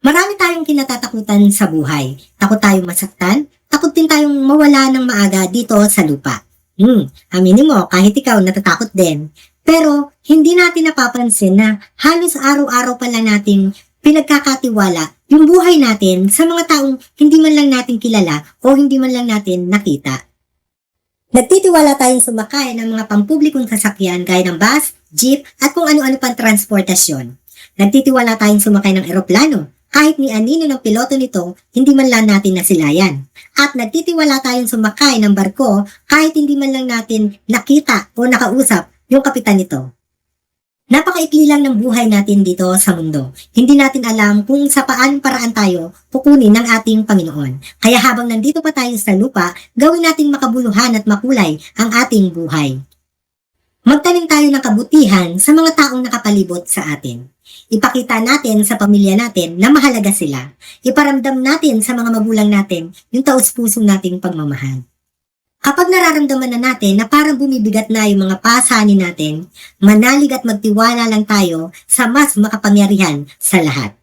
Marami tayong kinatatakutan sa buhay. Takot tayong masaktan, takot din tayong mawala ng maaga dito sa lupa. Aminin mo, kahit ikaw natatakot din. Pero hindi natin napapansin na halos araw-araw pa lang nating pinagkakatiwala yung buhay natin sa mga taong hindi man lang natin kilala o hindi man lang natin nakita. Nagtitiwala tayong sumakay ng mga pampublikong sasakyan gaya ng bus, jeep at kung ano-ano pang transportasyon. Nagtitiwala tayong sumakay ng eroplano kahit ni anino ng piloto nito hindi man lang natin nasilayan. At nagtitiwala tayong sumakay ng barko kahit hindi man lang natin nakita o nakausap yung kapitan nito. Napakaikli lang ng buhay natin dito sa mundo. Hindi natin alam kung sa paanong paraan tayo pukunin ng ating Panginoon. Kaya habang nandito pa tayo sa lupa, gawin nating makabuluhan at makulay ang ating buhay. Magtanim tayo ng kabutihan sa mga taong nakapalibot sa atin. Ipakita natin sa pamilya natin na mahalaga sila. Iparamdam natin sa mga magulang natin yung taos-pusong nating pagmamahal. Kapag nararamdaman na natin na parang bumibigat na yung mga pasanin natin, manalig at magtiwala lang tayo sa mas makapangyarihan sa lahat.